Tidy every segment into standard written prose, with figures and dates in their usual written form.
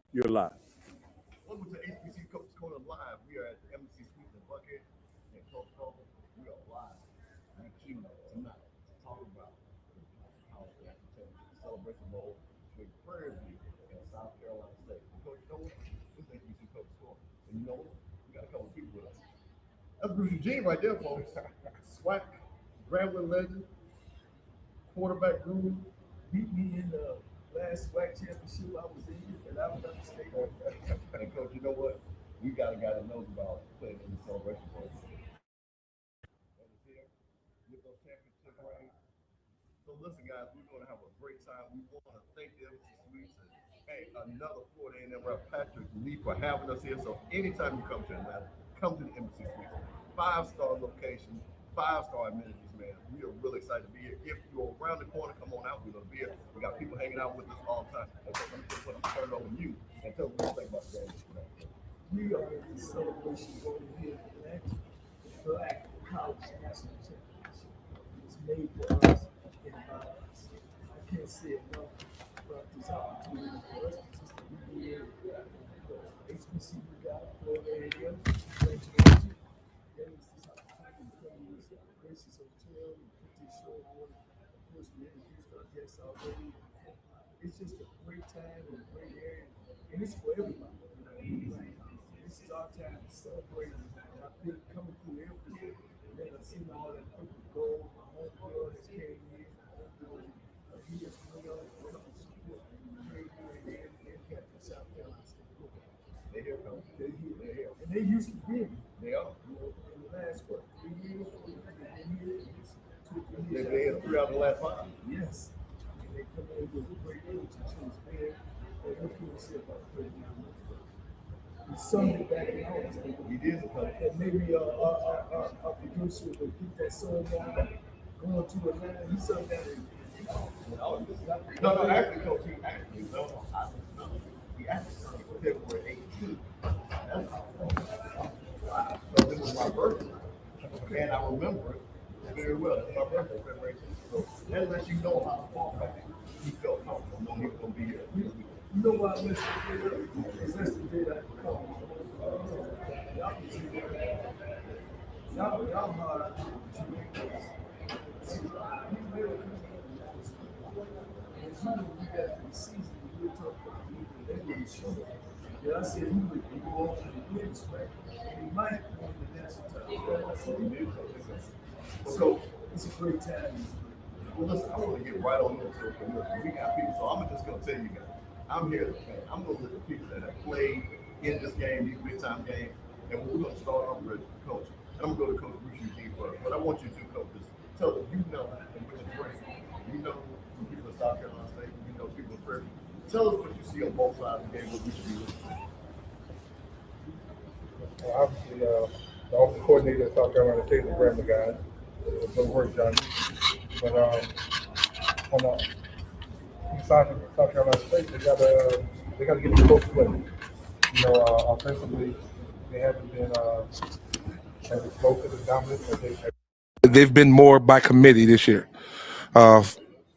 You're live. Welcome to HBCU Coaches Corner Live. We are at the MC Suite in Buckhead and Coach Campbell. We are live with you tonight to talk about how the national celebration bowl between Prairie View and South Carolina State. And Coach, you know what? This is HBCU Coaches Corner. And you know what? We got a couple of people with us. That's Bruce Eugene right there, folks. SWAC, Grambling legend, quarterback guru. Beat me in the last SWAC championship I was in, and I was upstate. And Coach, you know what? We got a guy that knows about playing in the celebration bowl. And is here with those championship rings. So listen, guys, we're going to have a great time. We want to thank the MC Suites and hey, another Florida A&M rep, Patrick Lee, for having us here. So anytime you come to Atlanta, come to the MC Suites. 5-star location, 5-star amenities, man. We are really excited to be here. If you're around the corner, come on out. We're going to be here. We got people hanging out with us all the time. And so I'm going to turn it over to you and tell us what you think about the game. We are in the celebration going here in Atlanta, the Black College National Championship. It's made for us and by us. I can't say enough about this opportunity for us to be here. HBCU guy, Florida A&M, graduation. Gave us this opportunity to come to this Grace's Hotel and put this show on. Of course, we introduced our guests already. It's just a great time and a great area, and it's for everybody. This is our time to celebrate. And I've been coming through everything, and I've seen all that purple gold. My home girl has came in. He has come out and come and support and Captain South Carolina State. They're here, Coach. They're here. And they used to be. They are. In the last, 3 years? They've been here 3 out of the last 5. Yes. And they come in with a great coach and choose big. And what can you say about Craig now? He summed it back in August. He did. And maybe our producer will get that song down, going to Atlanta. He summed that in. No, actually, Coach, he actually, he actually started February 18th. Wow. So this was my birthday. And I remember it very well. It was my birthday, February 18th. So that lets you know how far back he felt comfortable knowing he was going to be here. You know why I missed the day? Because that's the day that I called. Y'all hard to make this. See, we really as you know, we got the season, we were talking about they were sure. Yeah, I said he would go on to the wins, right? And he might win the national title. So it's a great time. Well, listen, I want to get right on into it. We got people, so I'm just going to tell you guys. I'm here to fan. I'm going to look at people that have played in this game, these big-time games, and we're going to start off with Coach. And I'm going to go to Coach Bruce Eugene first. What I want you to do, Coach, is tell them you know, and which is great. You know some people in South Carolina State, you know people in Prairie. Tell us what you see on both sides of the game, what we should be looking for. Well, obviously, the offensive coordinator at South Carolina State is a grammar guy. Good work done. But on the South Carolina State, they got to get the coach play. You know, offensively, they haven't been as explosive as dominant as they've been more by committee this year.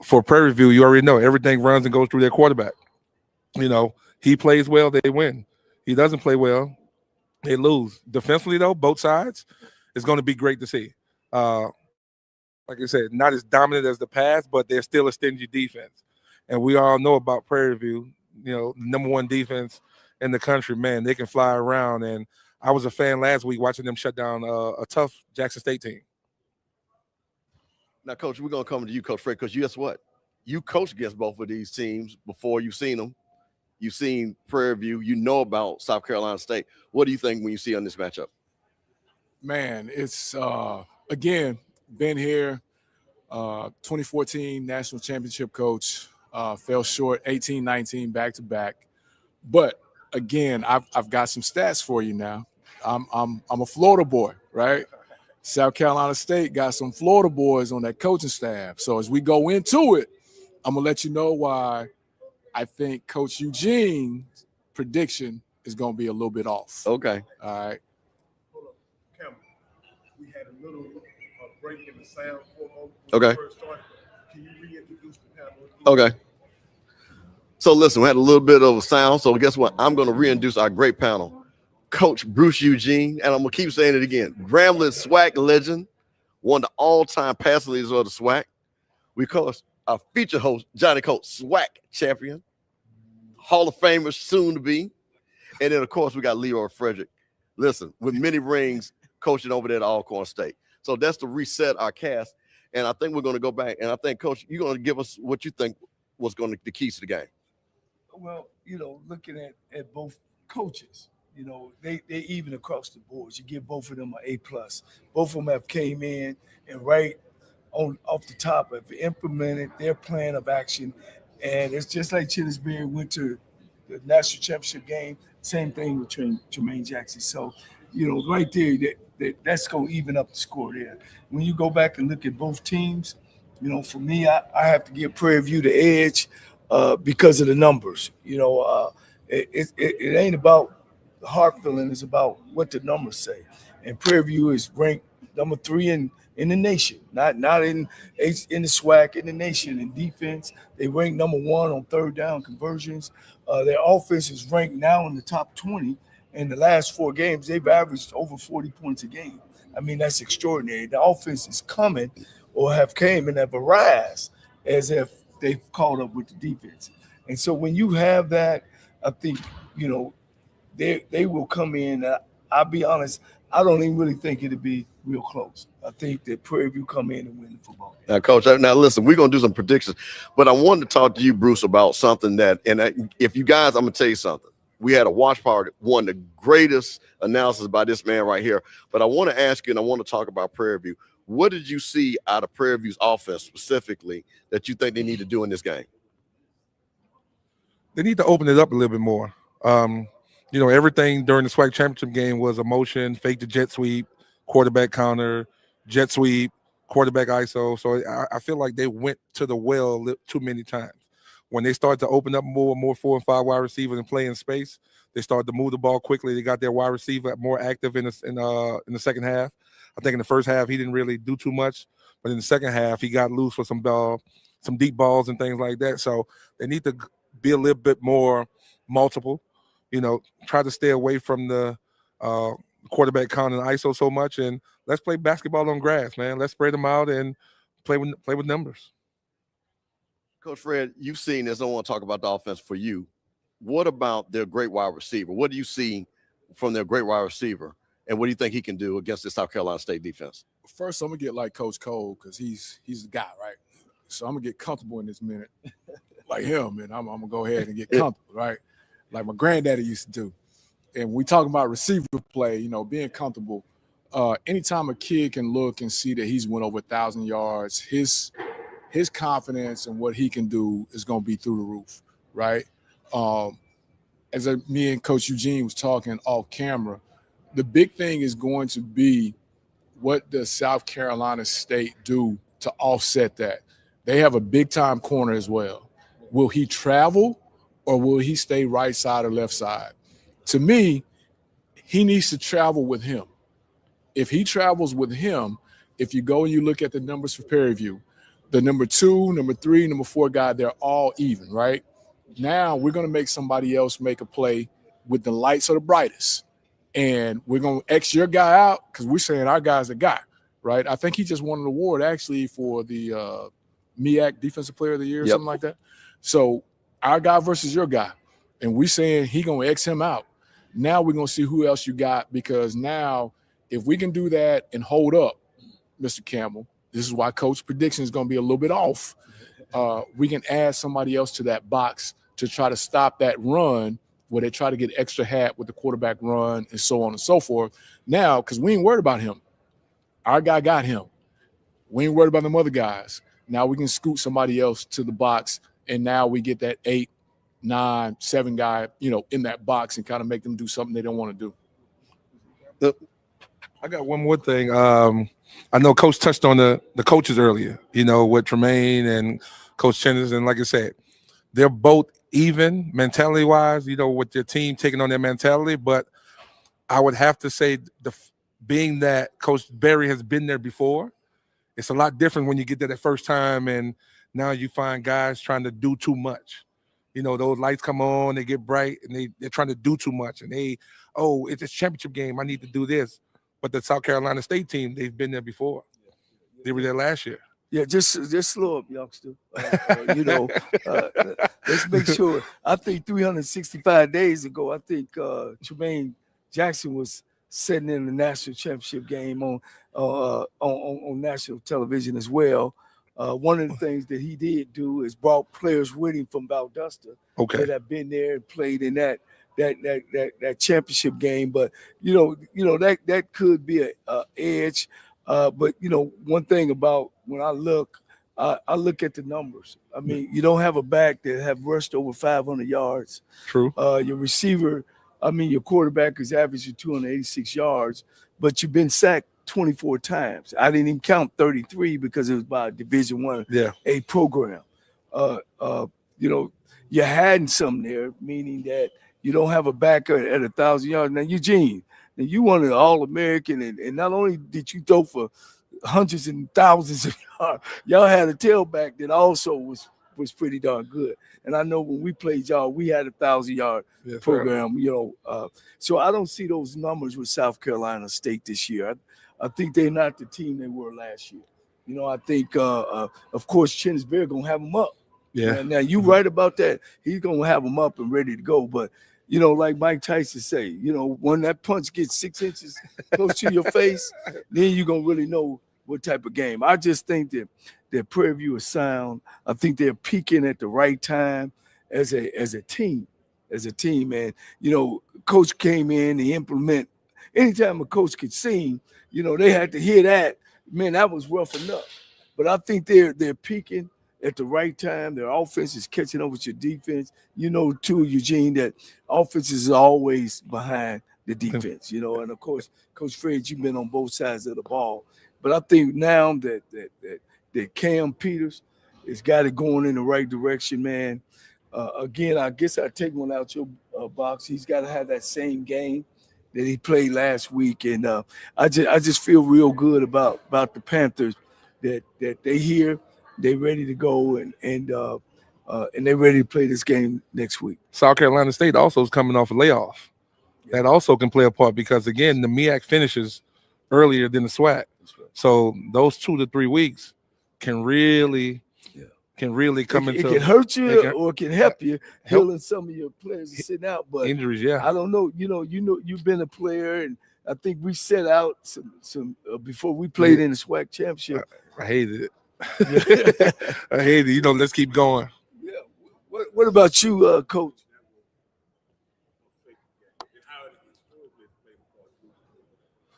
For Prairie View, you already know everything runs and goes through their quarterback. You know, he plays well, they win. He doesn't play well, they lose. Defensively, though, both sides, it's going to be great to see. Like I said, not as dominant as the past, but they're still a stingy defense. And we all know about Prairie View, you know, the #1 defense in the country. Man, they can fly around. And I was a fan last week watching them shut down a tough Jackson State team. Now, Coach, we're going to come to you, Coach Fred, because guess what? You coached against both of these teams before you've seen them. You've seen Prairie View. You know about South Carolina State. What do you think when you see on this matchup? Man, it's, again, been here, 2014 national championship coach, fell short, 18-19 back-to-back. But, again, I've got some stats for you now. I'm a Florida boy, right? South Carolina State got some Florida boys on that coaching staff. So as we go into it, I'm going to let you know why I think Coach Eugene's prediction is going to be a little bit off. Okay. All right. Hold up, Campbell. We had a little break in the sound for okay. First started. Can you reintroduce the panel? Okay. So listen, we had a little bit of a sound. So guess what? I'm going to reintroduce our great panel, Coach Bruce Eugene, and I'm going to keep saying it again. Grambling SWAC legend, one of the all-time passing leaders of the SWAC. We call us our feature host, Johnnie Cole SWAC champion, Hall of Famer soon to be. And then, of course, we got Leroy Frederick. Listen, with many rings coaching over there at Alcorn State. So that's to reset our cast. And I think we're going to go back. And I think, Coach, you're going to give us what you think was going to the keys to the game. Well, looking at both coaches, they even across the board. You give both of them an A+. Both of them have came in and right off the top have implemented their plan of action. And it's just like Chillisberry went to the national championship game. Same thing with Jermaine Jackson. So, right there, that's going to even up the score there. When you go back and look at both teams, for me, I have to give Prairie View the edge because of the numbers. It ain't about the heart feeling. It's about what the numbers say. And Prairie View is ranked number 3 in the nation, not in the SWAC, in the nation in defense. They rank number 1 on third down conversions. Their offense is ranked now in the top 20. In the last 4 games, they've averaged over 40 points a game. I mean, that's extraordinary. The offense is coming or have came and have arisen as if they've caught up with the defense. And so when you have that, I think, they will come in. I'll be honest, I don't even really think it'll be real close. I think that Prairie View come in and win the football game. Now, Coach, now listen, we're going to do some predictions, but I wanted to talk to you, Bruce, about something if you guys, I'm going to tell you something. We had a watch party, one of the greatest analysis by this man right here. But I want to ask you, and I want to talk about Prairie View. What did you see out of Prairie View's offense specifically that you think they need to do in this game? They need to open it up a little bit more. Everything during the SWAC championship game was a motion, fake the jet sweep, quarterback counter, jet sweep, quarterback ISO. So I feel like they went to the well too many times. When they started to open up more and more 4 and 5 wide receivers and play in space, they started to move the ball quickly. They got their wide receiver more active in the second half. I think in the first half he didn't really do too much, but in the second half he got loose for some deep balls and things like that. So they need to be a little bit more multiple. Try to stay away from the quarterback count and ISO so much, and let's play basketball on grass, man. Let's spread them out and play with numbers. Coach Fred, you've seen this. I don't want to talk about the offense for you. What about their great wide receiver? What do you see from their great wide receiver, and what do you think he can do against the South Carolina State defense? First, I'm going to get like Coach Cole because he's the guy, right? So I'm going to get comfortable in this minute like him, and I'm going to go ahead and get comfortable, right? Like my granddaddy used to do. And we talk about receiver play, being comfortable. Anytime a kid can look and see that he's went over 1,000 yards, his confidence and what he can do is going to be through the roof, right? Me and Coach Eugene was talking off camera, the big thing is going to be what does South Carolina State do to offset that? They have a big-time corner as well. Will he travel or will he stay right side or left side? To me, he needs to travel with him. If he travels with him, if you go and you look at the numbers for Prairie View, the number 2, number 3, number 4 guy, they're all even, right? Now we're going to make somebody else make a play with the lights are the brightest. And we're going to X your guy out because we're saying our guy's the guy, right? I think he just won an award actually for the MEAC Defensive Player of the Year or something like that. So our guy versus your guy. And we saying he going to X him out. Now we're going to see who else you got, because now if we can do that and hold up, Mr. Campbell, this is why Coach prediction is going to be a little bit off. We can add somebody else to that box to try to stop that run where they try to get extra hat with the quarterback run and so on and so forth. Now, because we ain't worried about him. Our guy got him. We ain't worried about them other guys. Now we can scoot somebody else to the box, and now we get that 8, 9, 7 guy, in that box and kind of make them do something they don't want to do. I got one more thing. I know Coach touched on the coaches earlier, with Tremaine and Coach Chennis. And like I said, they're both even mentality-wise, with their team taking on their mentality. But I would have to say, being that Coach Berry has been there before, it's a lot different when you get there that first time and now you find guys trying to do too much. You know, those lights come on, they get bright, and they're trying to do too much. And it's a championship game. I need to do this. But the South Carolina State team, they've been there before. They were there last year. Yeah, just slow up, youngster. Let's make sure. I think 365 days ago, I think Tremaine Jackson was setting in the national championship game on national television as well. One of the things that he did do is brought players with him from Valdosta that have been there and played in that championship game. But that could be a edge. But one thing about when I look at the numbers. I mean, you don't have a back that have rushed over 500 yards. True. Your receiver, your quarterback is averaging 286 yards, but you've been sacked 24 times. I didn't even count 33 because it was by a Division I program. You're hiding something there, meaning that you don't have a back at 1,000 yards. Now, Eugene, you won an All-American, and not only did you throw for hundreds and thousands of yards, y'all had a tailback that also was pretty darn good. And I know when we played y'all, we had 1,000-yard program, so I don't see those numbers with South Carolina State this year. I think they're not the team they were last year. I think, of course, Chennisberry going to have them up. Yeah. Now, you're right about that. He's going to have them up and ready to go. But, like Mike Tyson say, when that punch gets 6 inches close to your face, then you're going to really know what type of game. I just think that their Prairie View is sound. I think they're peaking at the right time as a team. And, coach came in to implement. Anytime a coach could sing, they had to hear that. Man, that was rough enough. But I think they're peaking at the right time. Their offense is catching up with your defense. Too, Eugene, that offense is always behind the defense, And, of course, Coach Fred, you've been on both sides of the ball. But I think now that Cam Peters has got it going in the right direction, man. Again, I guess I take one out your box. He's got to have that same game that he played last week, and I just feel real good about the Panthers that they here, they ready to go, and they're ready to play this game next week. South Carolina State also is coming off a layoff. That also can play a part because again, the MEAC finishes earlier than the SWAC, so those 2 to 3 weeks can really come into. It can hurt you or it can help you healing some of your players sitting out. But injuries, yeah. I don't know. You've been a player, and I think we set out some before we played in the SWAC championship. I hated it. I hated it. Let's keep going. Yeah. What about you, Coach?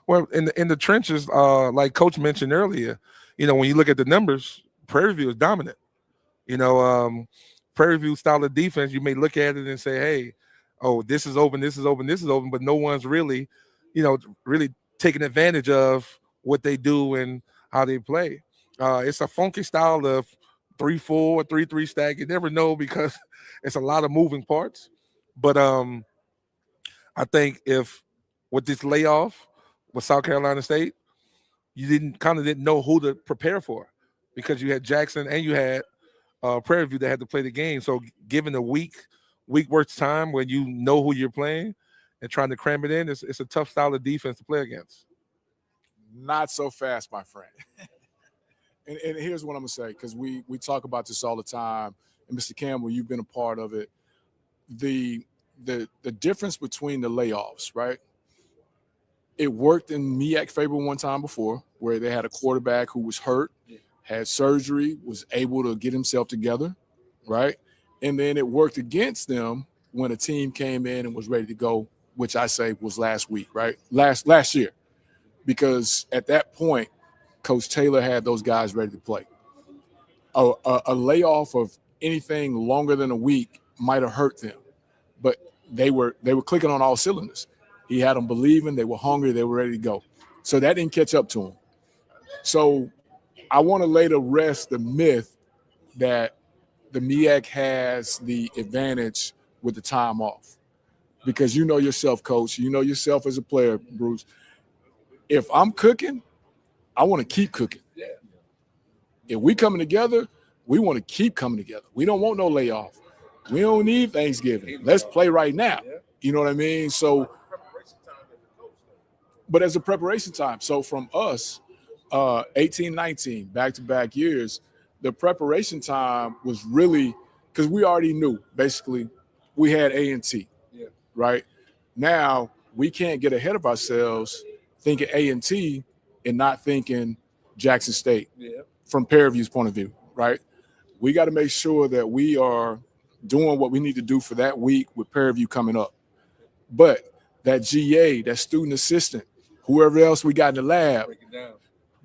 Well, in the trenches, like Coach mentioned earlier, when you look at the numbers, Prairie View is dominant. Prairie View style of defense, you may look at it and say, hey, this is open, but no one's really, really taking advantage of what they do and how they play. It's a funky style of 3-4, 3-3 stack. You never know because it's a lot of moving parts. But I think if with this layoff with South Carolina State, you didn't know who to prepare for because you had Jackson and you had Prairie View that had to play the game. So given a week worth time when you know who you're playing and trying to cram it in, it's a tough style of defense to play against. Not so fast, my friend. and here's what I'm going to say, because we talk about this all the time. And Mr. Campbell, you've been a part of it. The difference between the layoffs, right? It worked in MEAC favor one time before where they had a quarterback who was hurt, had surgery, was able to get himself together, right? And then it worked against them when a team came in and was ready to go, which I say was last week, right? Last year. Because at that point, Coach Taylor had those guys ready to play. A layoff of anything longer than a week might have hurt them, but they were clicking on all cylinders. He had them believing, they were hungry, they were ready to go. So that didn't catch up to him. So I want to lay to rest the myth that the MEAC has the advantage with the time off. Because you know yourself, Coach, you know yourself as a player, Bruce. If I'm cooking, I want to keep cooking. If we coming together, we want to keep coming together. We don't want no layoff. We don't need Thanksgiving. Let's play right now. You know what I mean? So, but as a preparation time. So from us, 18, 19, back-to-back years, the preparation time was really because we already knew basically we had A&T, right? Now we can't get ahead of ourselves thinking A&T and not thinking Jackson State from Prairie View's point of view, right? We got to make sure that we are doing what we need to do for that week with Prairie View coming up. But that GA, that student assistant, whoever else we got in the lab,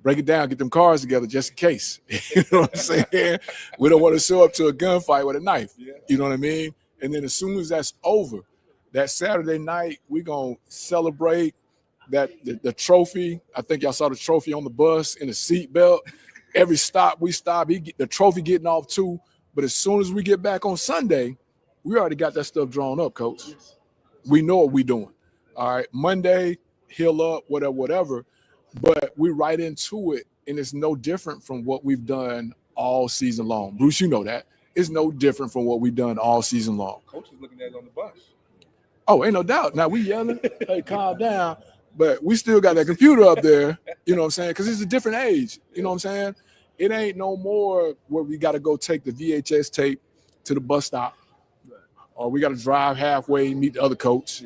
break it down, get them cards together just in case. You know what I'm saying? We don't want to show up to a gunfight with a knife. You know what I mean? And then as soon as that's over, that Saturday night, we're going to celebrate that the trophy. I think y'all saw the trophy on the bus in the seat belt. Every stop we stop, the trophy getting off too. But as soon as we get back on Sunday, we already got that stuff drawn up, Coach. We know what we're doing. All right, Monday, heal up, whatever. But we're right into it, and it's no different from what we've done all season long. Bruce, you know that. It's no different from what we've done all season long. Coach is looking at it on the bus. Oh, ain't no doubt. Now we yelling, hey, calm down. But we still got that computer up there, you know what I'm saying? Because it's a different age, you know what I'm saying? It ain't no more where we got to go take the VHS tape to the bus stop, or we got to drive halfway and meet the other coach.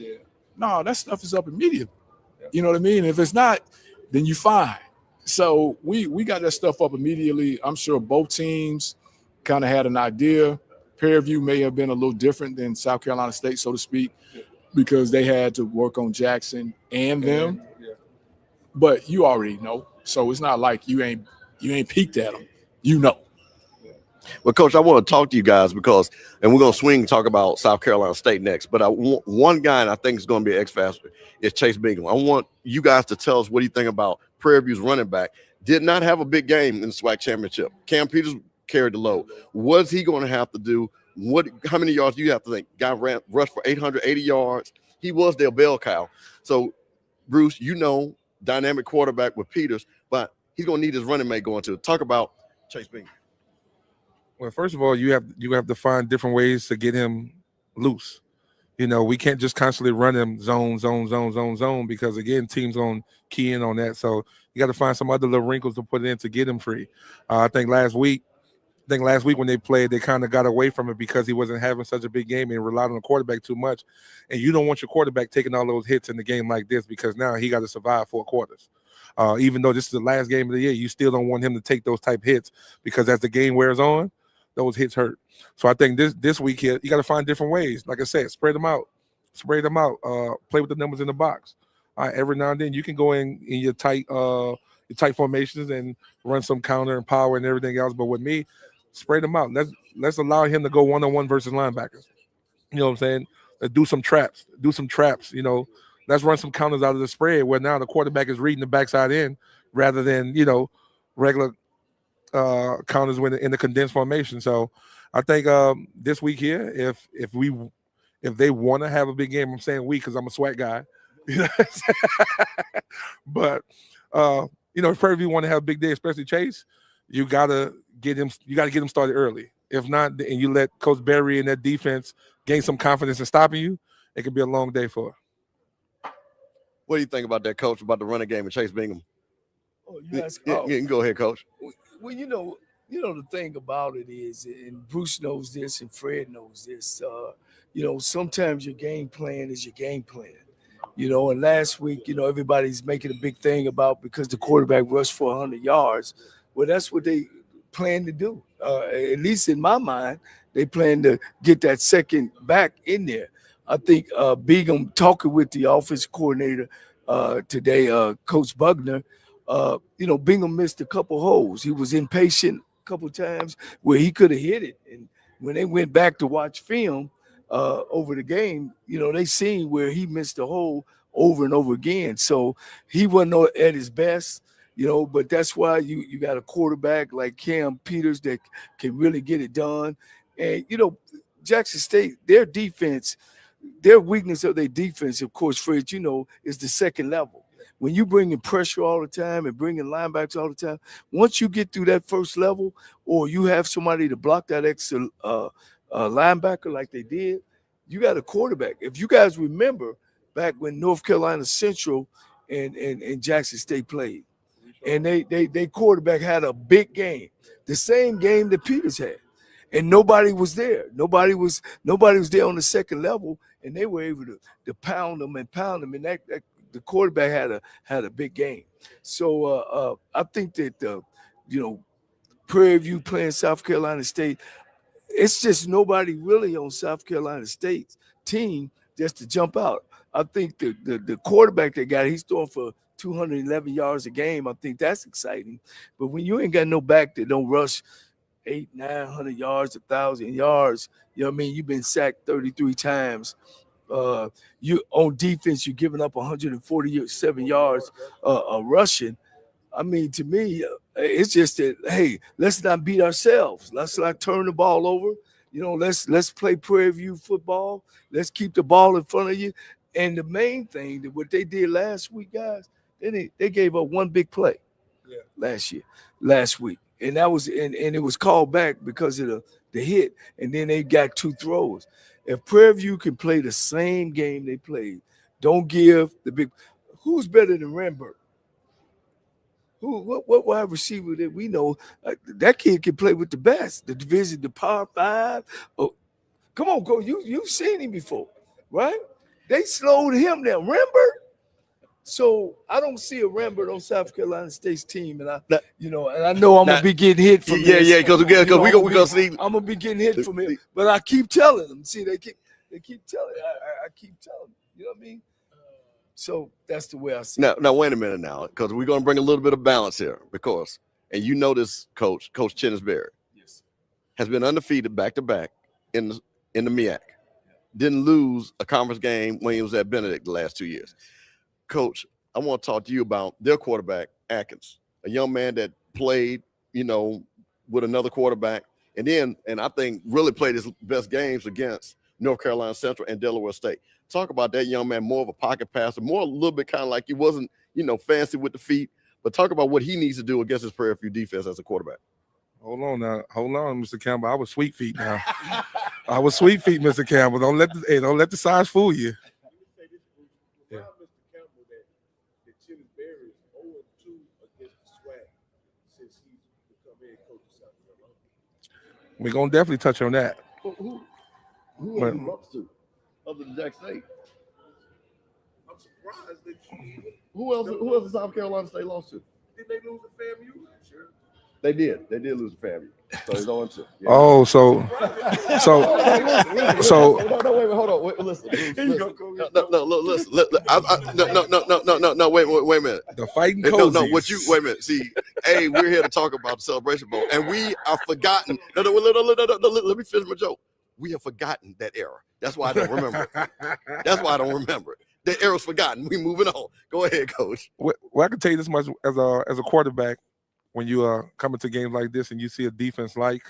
No, that stuff is up immediately. You know what I mean? If it's not, then you fine. So we got that stuff up immediately. I'm sure both teams kind of had an idea. Prairie View may have been a little different than South Carolina State, so to speak, because they had to work on Jackson and them. But you already know. So it's not like you ain't peeked at them. You know. Well, Coach, I want to talk to you guys because, and we're going to swing and talk about South Carolina State next, but I want one guy, and I think is going to be an X factor, is Chase Bingham. I want you guys to tell us what you think about Prairie View's running back. Did not have a big game in the SWAC championship. Cam Peters carried the load. What's he going to have to do? How many yards do you have to think? Guy rushed for 880 yards. He was their bell cow. So, Bruce, you know, dynamic quarterback with Peters, but he's going to need his running mate going to. Talk about Chase Bingham. Well, first of all, you have to find different ways to get him loose. You know, we can't just constantly run him zone, because, again, teams going to key in on that. So you got to find some other little wrinkles to put in to get him free. I think last week when they played, they kind of got away from it because he wasn't having such a big game and relied on the quarterback too much. And you don't want your quarterback taking all those hits in the game like this because now he got to survive 4 quarters. Even though this is the last game of the year, you still don't want him to take those type hits because as the game wears on, those hits hurt. So I think this week here, you got to find different ways. Like I said, spread them out. Play with the numbers in the box. Every now and then you can go in your tight formations and run some counter and power and everything else. But with me, spread them out. Let's allow him to go one-on-one versus linebackers. You know what I'm saying? Let's do some traps. You know, let's run some counters out of the spread where now the quarterback is reading the backside in rather than, you know, regular counters in the condensed formation. So I think this week here, if they want to have a big game, I'm saying we because I'm a SWAC guy. You know what I'm saying? But you know, if Prairie View want to have a big day, especially Chase, you gotta get him started early. If not, and you let Coach Berry and that defense gain some confidence in stopping you, it could be a long day for her. What do you think about that, Coach, about the running game of Chase Bingham? Oh, You can go ahead, Coach. Well, you know the thing about it is, and Bruce knows this, and Fred knows this. You know, sometimes your game plan is your game plan. You know, and last week, you know, everybody's making a big thing about because the quarterback rushed for 100 yards. Well, that's what they plan to do. At least in my mind, they plan to get that second back in there. I think Bingham talking with the offense coordinator today, Coach Bugner. You know, Bingham missed a couple holes. He was impatient a couple times where he could have hit it. And when they went back to watch film over the game, you know, they seen where he missed a hole over and over again. So he wasn't at his best, you know, but that's why you got a quarterback like Cam Peters that can really get it done. And, you know, Jackson State, their defense, their weakness of their defense, of course, Fred, you know, is the second level. When you bring in pressure all the time and bring in linebackers all the time, once you get through that first level or you have somebody to block that extra linebacker like they did. You got a quarterback. If you guys remember back when North Carolina Central and Jackson State played, and they quarterback had a big game, the same game that Peters had, and nobody was there. Nobody was there on the second level, and they were able to pound them, and that the quarterback had a big game. So I think that Prairie View playing South Carolina State, it's just nobody really on South Carolina State's team just to jump out. I think the quarterback they got, he's throwing for 211 yards a game. I think that's exciting. But when you ain't got no back that don't rush 800-900 yards, 1,000 yards, you know what I mean? You've been sacked 33 times. You on defense, you're giving up 147 yards rushing. I mean, to me, it's just that, hey, let's not beat ourselves. Let's not turn the ball over. Let's play Prairie View football. Let's keep the ball in front of you. And the main thing that what they did last week, guys, they gave up one big play last week. And that was and it was called back because of the hit. And then they got 2 throws. If Prairie View can play the same game they played, don't give the big – who's better than Rembert? What wide receiver that we know? That kid can play with the best. The division, the Power 5. Oh, come on, Coach. You've seen him before, right? They slowed him down. Rembert? So I don't see a Rembert on South Carolina State's team, and I know I'm gonna be getting hit from this. Yeah, because we gonna see. I'm gonna be getting hit from it, but I keep telling them. See, they keep telling. I keep telling. You know what I mean? So that's the way I see it. Now wait a minute now, because we're gonna bring a little bit of balance here, because you know this Coach Chennisberry, yes, has been undefeated back to back in the MEAC. Didn't lose a conference game when he was at Benedict the last 2 years. Coach, I want to talk to you about their quarterback, Atkins, a young man that played, with another quarterback, and I think really played his best games against North Carolina Central and Delaware State. Talk about that young man, more of a pocket passer, more a little bit kind of like he wasn't, fancy with the feet, but talk about what he needs to do against his Prairie View defense as a quarterback. Hold on, Mr. Campbell. I was sweet feet now. I was sweet feet, Mr. Campbell. Don't let the size fool you. Yeah. Mr. Campbell, that Chennisberry is 0-2 against the SWAC since he's become head coach of South Carolina. We're gonna definitely touch on that. Who else he lost to other than Jack State? I'm surprised that you. Who else did South Carolina State lost to? Did they lose to FAMU? Sure. They did lose to FAMU. So it's 0-2. Yeah. Oh, so No, wait, hold on. Wait, listen. No, wait a minute. The fighting No, cozies. wait a minute. See, we're here to talk about the Celebration Bowl, and we are forgotten. No, let me finish my joke. We have forgotten that era. That's why I don't remember it. The era's forgotten. We moving on. Go ahead, Coach. Well, I can tell you this much as a quarterback. When you are coming to games like this and you see a defense like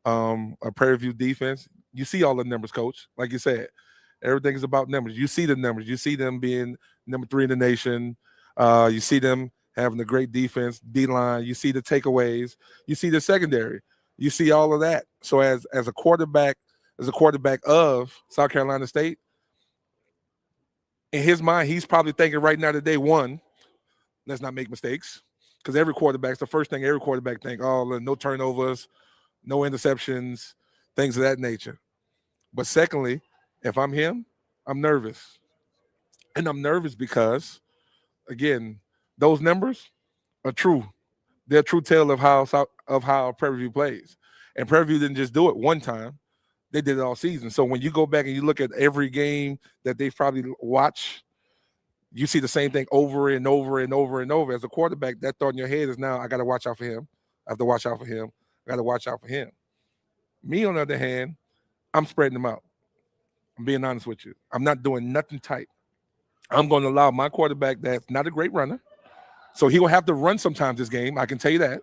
a Prairie View defense, you see all the numbers, Coach. Like you said, everything is about numbers. You see the numbers. You see them being number 3 in the nation. You see them having a great defense, D-line. You see the takeaways. You see the secondary. You see all of that. So as a quarterback of South Carolina State, in his mind, he's probably thinking right now that day one, let's not make mistakes. Because every quarterback's the first thing every quarterback think, no turnovers, no interceptions, things of that nature. But secondly, if I'm him, I'm nervous. And I'm nervous because, again, those numbers are true. They're a true tale of how Prairie View plays. And Prairie View didn't just do it one time. They did it all season. So when you go back and you look at every game that they've probably watched, you see the same thing over and over and over and over. As a quarterback, that thought in your head is now, I got to watch out for him. I have to watch out for him. I got to watch out for him. Me, on the other hand, I'm spreading them out. I'm being honest with you. I'm not doing nothing tight. I'm going to allow my quarterback that's not a great runner. So he will have to run sometimes this game. I can tell you that.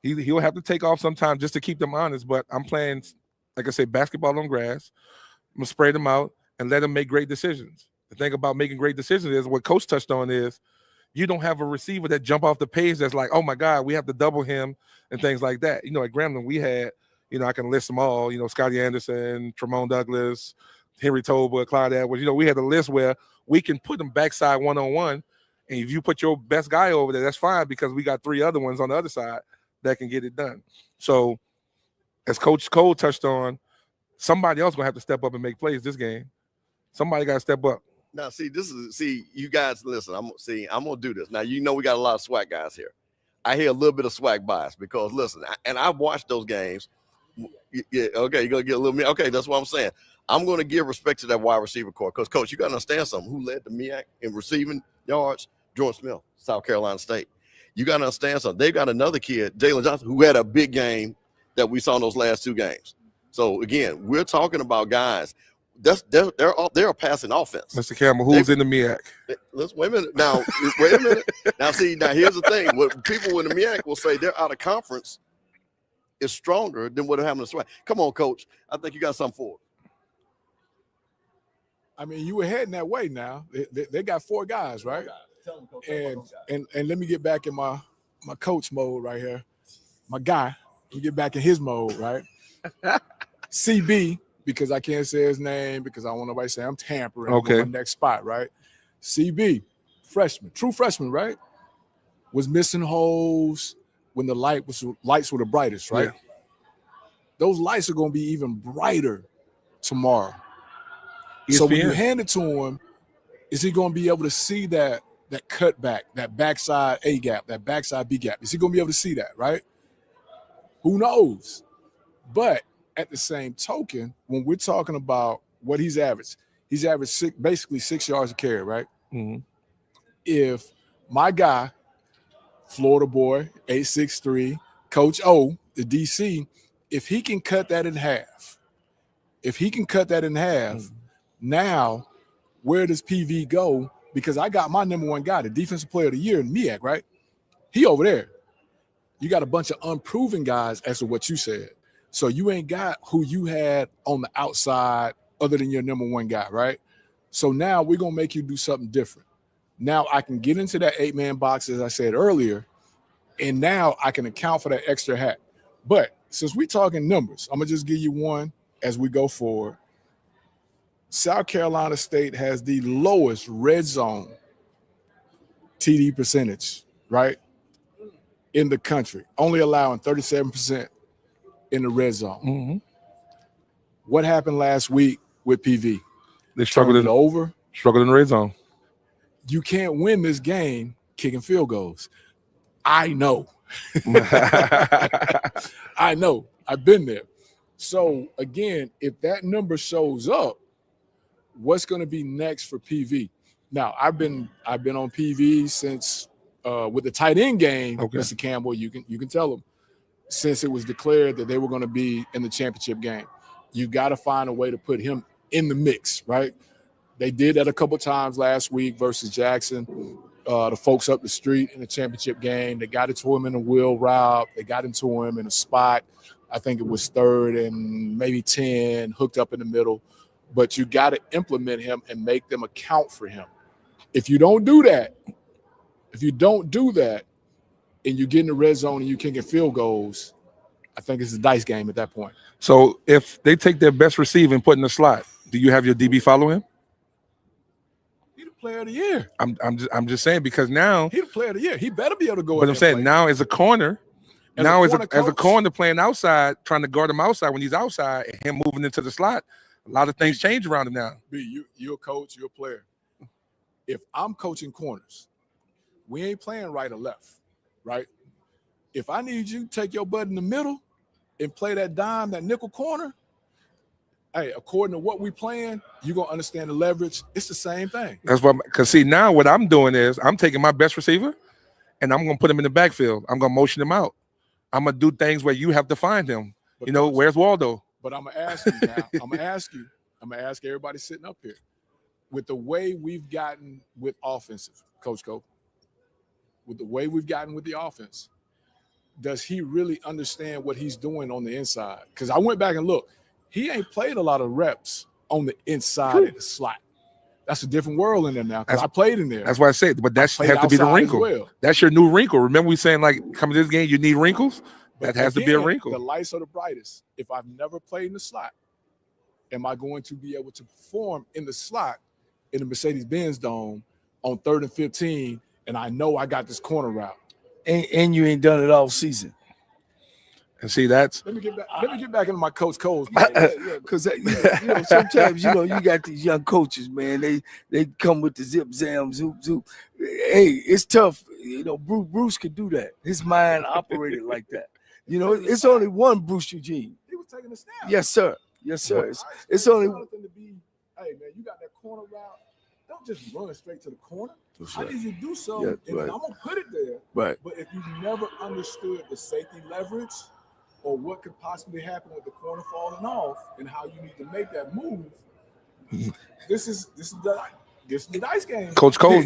He'll have to take off sometimes just to keep them honest. But I'm playing, like I said, basketball on grass. I'm going to spread them out and let them make great decisions. The thing about making great decisions is what Coach touched on is you don't have a receiver that jump off the page that's like, oh, my God, we have to double him and things like that. At Grambling, we had, I can list them all. Scotty Anderson, Tremont Douglas, Henry Toba, Clyde Edwards. We had a list where we can put them backside one-on-one. And if you put your best guy over there, that's fine because we got 3 other ones on the other side that can get it done. So as Coach Cole touched on, somebody else going to have to step up and make plays this game. Somebody got to step up. Now, you guys, listen, I'm going to do this. Now, we got a lot of SWAC guys here. I hear a little bit of SWAC bias because, listen, and I've watched those games. Yeah, okay, you're going to get a little – okay, that's what I'm saying. I'm going to give respect to that wide receiver core because, Coach, you got to understand something. Who led the MEAC in receiving yards? Jordan Smith, South Carolina State. You got to understand something. They've got another kid, Jalen Johnson, who had a big game that we saw in those last 2 games. So, again, we're talking about guys. They're a passing offense. Mr. Campbell, who's in the MEAC? Let's wait a minute. Now, wait a minute. Now, here's the thing. What people in the MEAC will say they're out of conference is stronger than what happened to SWAC. Come on, Coach. I think you got something for it. I mean, you were heading that way now. They got 4 guys, right? And let me get back in my coach mode right here. My guy, let me get back in his mode, right? CB, because I can't say his name because I don't want nobody to say I'm tampering with my next spot, right? CB, freshman, true freshman, right? Was missing holes when the lights were the brightest, right? Yeah. Those lights are going to be even brighter tomorrow. ESPN. So when you hand it to him, is he going to be able to see that cutback, that backside A gap, that backside B gap? Is he going to be able to see that, right? Who knows? But at the same token, when we're talking about what he's averaged basically 6 yards a carry, right? Mm-hmm. If my guy, Florida boy, 8'6", Coach O, the DC, if he can cut that in half, now where does PV go? Because I got my number 1 guy, the defensive player of the year in MEAC, right? He over there. You got a bunch of unproven guys as to what you said. So you ain't got who you had on the outside other than your number 1 guy, right? So now we're going to make you do something different. Now I can get into that 8-man box, as I said earlier, and now I can account for that extra hat. But since we're talking numbers, I'm going to just give you one as we go forward. South Carolina State has the lowest red zone TD percentage, right, in the country, only allowing 37% in the red zone. Mm-hmm. What happened last week with PV? They struggled in the red zone. You can't win this game kicking field goals. I know. I know. I've been there. So, again, if that number shows up, what's going to be next for PV? Now, I've been on PV since with the tight end game, Mr. Campbell, you can tell them, since it was declared that they were going to be in the championship game. You got to find a way to put him in the mix, right? They did that a couple times last week versus Jackson. The folks up the street in the championship game, they got into him in a wheel route. They got into him in a spot. I think it was 3rd and maybe 10, hooked up in the middle. But you got to implement him and make them account for him. If you don't do that, and you get in the red zone and you can get field goals, I think it's a dice game at that point. So if they take their best receiver and put in the slot, do you have your DB follow him? He the player of the year. I'm just saying, because now he the player of the year. He better be able to go. But I'm saying now as a corner, as a corner playing outside, trying to guard him outside when he's outside, and him moving into the slot, a lot of things change around him now. You're a coach, you're a player. If I'm coaching corners, we ain't playing right or left, right? If I need you to take your butt in the middle and play that dime, that nickel corner, hey, according to what we playing, you're going to understand the leverage. It's the same thing. That's what, because see, now what I'm doing is I'm taking my best receiver and I'm going to put him in the backfield. I'm going to motion him out. I'm going to do things where you have to find him. But where's Waldo? But I'm going to ask you now. I'm going to ask everybody sitting up here. With the way we've gotten with offensive, Coach Cole, with the way we've gotten with the offense, does he really understand what he's doing on the inside? Because I went back and looked. He ain't played a lot of reps on the inside of the slot. That's a different world in there now, because I played in there. That's why I said, but that has to be the wrinkle. Well. That's your new wrinkle. Remember we saying, like, coming to this game, you need wrinkles? But that has to be a again, wrinkle. The lights are the brightest. If I've never played in the slot, am I going to be able to perform in the slot in the Mercedes-Benz Dome on 3rd and 15, and I know I got this corner route? And you ain't done it all season. And see, that's Let me get back into my Coach Cole's. Because sometimes you got these young coaches, man. They come with the zip zams, zoop. Hey, it's tough. Bruce could do that. His mind operated like that. It's only one Bruce Eugene. He was taking a snap. Yes, sir. It's only. Hey man, you got that corner route. Don't just run straight to the corner. That's I right. need you to do something, Yeah, and right. I'm gonna put it there. Right. But if you've never understood the safety leverage or what could possibly happen with the corner falling off and how you need to make that move, this is the dice game. Coach Cole.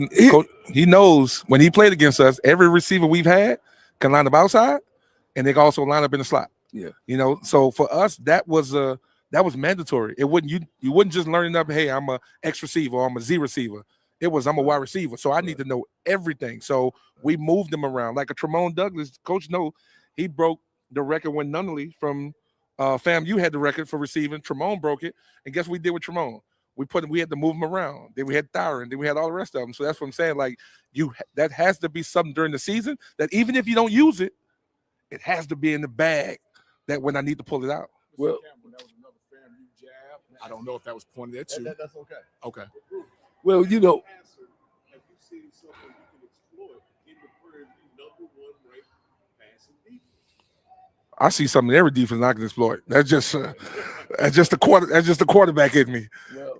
He knows when he played against us, every receiver we've had can line up outside, and they can also line up in the slot. Yeah. So for us, that was mandatory. It wouldn't you wouldn't just learn up. Hey, I'm a X receiver or I'm a Z receiver. It was I'm a wide receiver, so I need to know everything. So we moved them around like a Tremont Douglas. Coach, he broke the record when Nunnally from FAMU had the record for receiving. Tremont broke it, and guess what we did with Tremont? We had to move them around. Then we had Thyron. Then we had all the rest of them. So that's what I'm saying. Like that has to be something during the season that even if you don't use it, it has to be in the bag. That when I need to pull it out. Well, that was another FAMU jab. I don't know if that was pointed at you. That's okay. Okay. Well, Have you seen something you can exploit in the Prairie View #1 ranked passing defense? I see something in every defense I can exploit. That's just the quarterback in me. Well,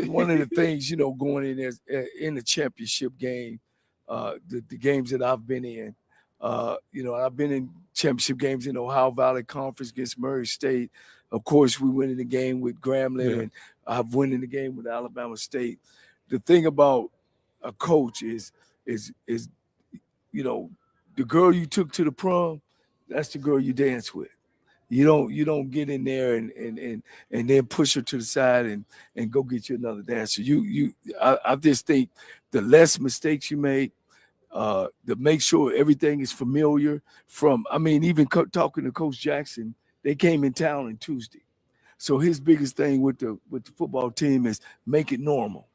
one of the things going in there in the championship game, the games that I've been in, I've been in championship games in Ohio Valley Conference against Murray State. Of course, we went in the game with Grambling, and I've won in the game with Alabama State. The thing about a coach is the girl you took to the prom, that's the girl you dance with. You don't get in there and then push her to the side and go get you another dancer. I just think the less mistakes you make, to make sure everything is familiar. Even talking to Coach Jackson, they came in town on Tuesday, so his biggest thing with the football team is make it normal.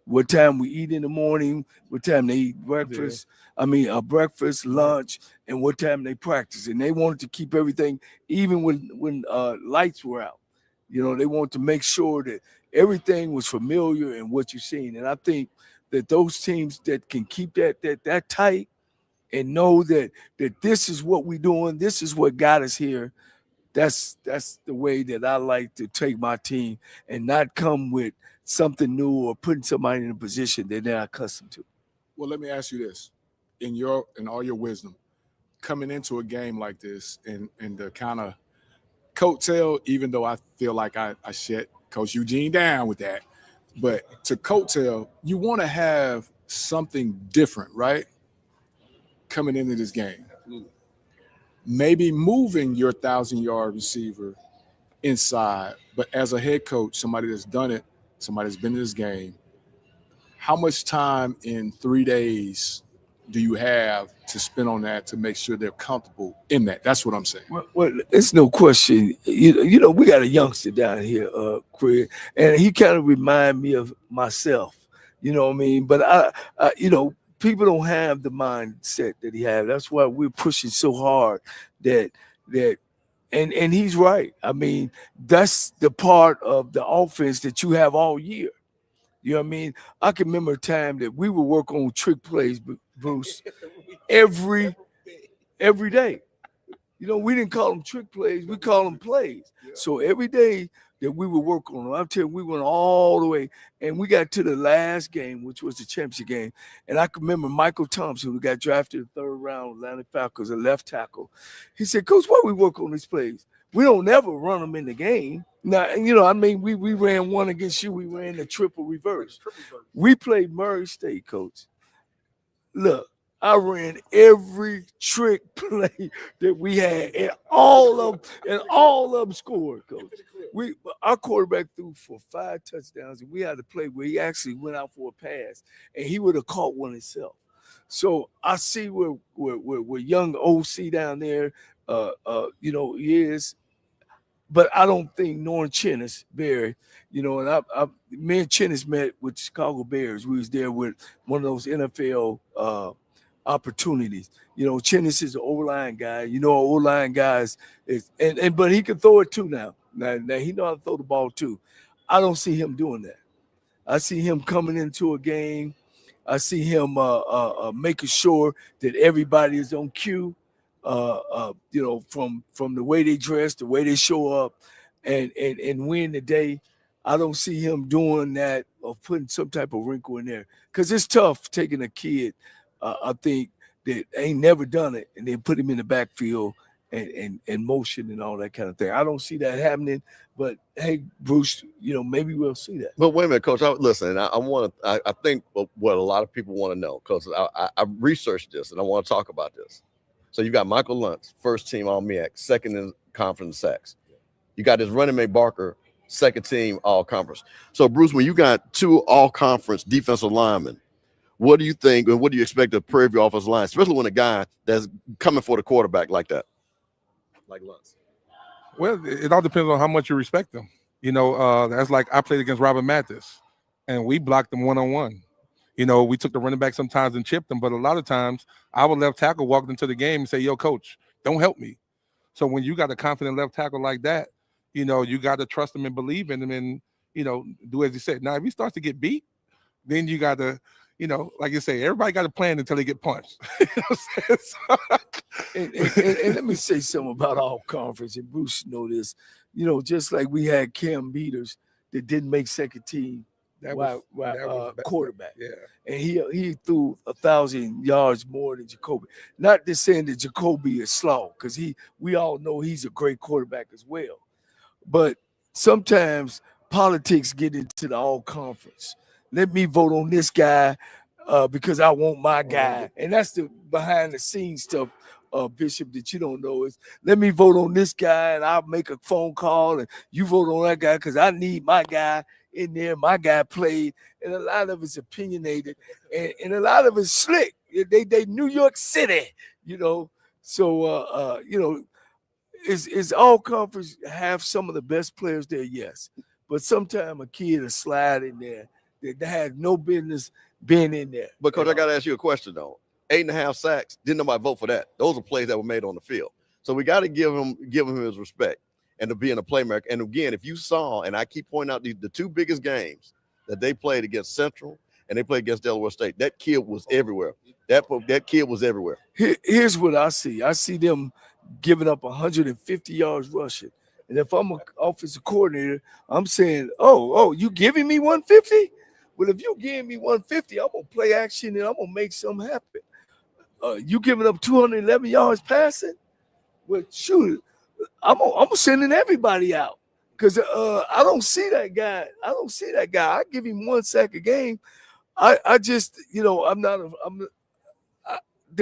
What time we eat in the morning, what time they eat breakfast, breakfast, lunch, and what time they practice. And they wanted to keep everything, even when lights were out. They wanted to make sure that everything was familiar and what you're seeing. And I think that those teams that can keep that tight and know that this is what we're doing, this is what got us here, that's the way that I like to take my team and not come with something new or putting somebody in a position that they're not accustomed to. Well, let me ask you this. In all your wisdom, coming into a game like this and the kind of coattail, even though I feel like I shut Coach Eugene down with that, but to coattail, you want to have something different, right? Coming into this game. Absolutely. Maybe moving your 1,000-yard receiver inside, but as a head coach, somebody that's done it, somebody that's been in this game, how much time in 3 days do you have to spend on that to make sure they're comfortable in that? That's what I'm saying. Well, it's no question. We got a youngster down here, Craig, and he kind of remind me of myself. You know what I mean? But I people don't have the mindset that he has. That's why we're pushing so hard that and he's right. That's the part of the offense that you have all year. You know what I mean? I can remember a time that we would work on trick plays, Bruce, every day. We didn't call them trick plays, we call them plays. Yeah. So every day that we would work on them, I'm telling you, we went all the way, and we got to the last game, which was the championship game. And I can remember Michael Thompson, who got drafted in the 3rd round, Atlanta Falcons, a left tackle. He said, "Coach, why we work on these plays? We don't never run them in the game." Now, we ran one against you. We ran the triple reverse. We played Murray State, Coach. Look, I ran every trick play that we had, and all of them scored, Coach. Our quarterback threw for 5 touchdowns, and we had a play where he actually went out for a pass, and he would have caught one himself. So I see where young OC down there, He is. But I don't think knowing Chennis Berry, me and Chennis met with Chicago Bears. We was there with one of those NFL opportunities. Chennis is an O-line guy. O-line guys but he can throw it too now. Now he know how to throw the ball too. I don't see him doing that. I see him coming into a game. I see him making sure that everybody is on cue. From the way they dress, the way they show up, and win the day. I don't see him doing that or putting some type of wrinkle in there, because it's tough taking a kid, I think, that ain't never done it and then put him in the backfield and motion and all that kind of thing. I don't see that happening, but hey, Bruce, maybe we'll see that. But wait a minute, Coach. I think what a lot of people want to know, because I researched this and I want to talk about this. So you got Michael Luntz, first team All-MEAC, second in conference sacks. You got this running mate Barker, second team All-Conference. So Bruce, when you got two All-Conference defensive linemen, what do you think and what do you expect of Prairie View offensive line, especially when a guy that's coming for the quarterback like that, like Luntz? Well, it all depends on how much you respect them. That's like I played against Robert Mathis, and we blocked them one-on-one. We took the running back sometimes and chipped them, but a lot of times our left tackle walked into the game and say, yo, coach, don't help me. So when you got a confident left tackle like that, you got to trust him and believe in him and, do as he said. Now, if he starts to get beat, then you got to, like you say, everybody got a plan until they get punched. And let me say something about all conference, and Bruce know this. Just like we had Cam Beaters that didn't make second team. That was quarterback. Yeah. And he threw 1,000 yards more than Jacoby. Not just saying that Jacoby is slow, because we all know he's a great quarterback as well. But sometimes politics get into the all conference. Let me vote on this guy because I want my guy. And that's the behind the scenes stuff, Bishop, that you don't know. Is let me vote on this guy and I'll make a phone call and you vote on that guy because I need my guy in there. My guy played, and a lot of it's opinionated, and a lot of it's slick. They New York City, So is all conference have some of the best players there? Yes, but sometimes a kid will slide in there that has no business being in there. But Coach, I got to ask you a question though. 8.5 sacks. Didn't nobody vote for that? Those are plays that were made on the field. So we got to give him his respect and to being a playmaker. And again, if you saw, and I keep pointing out the two biggest games that they played against Central and they played against Delaware State, that kid was everywhere. That kid was everywhere. Here's what I see. I see them giving up 150 yards rushing. And if I'm an offensive coordinator, I'm saying, oh, you giving me 150? Well, if you give me 150, I'm going to play action and I'm going to make something happen. You giving up 211 yards passing? Well, shoot, I'm sending everybody out because I don't see that guy. I give him 1 sack a game. I just, the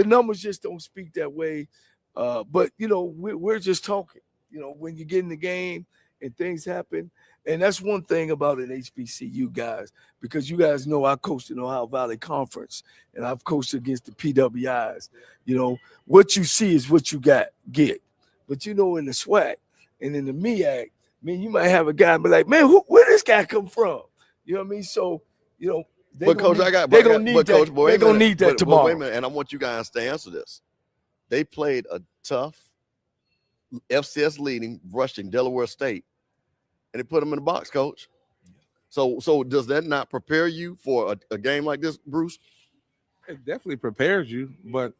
numbers just don't speak that way. But we're just talking. When you get in the game and things happen, and that's one thing about an HBCU, guys, because you guys know I coached in Ohio Valley Conference and I've coached against the PWIs. What you see is what you get. But in the SWAC and in the MEAC, man, you might have a guy be like, man, where this guy come from? You know what I mean? So, they're going to need that tomorrow. Wait a minute, and I want you guys to answer this. They played a tough FCS leading rushing Delaware State, and they put them in the box, Coach. So does that not prepare you for a game like this, Bruce? It definitely prepares you, but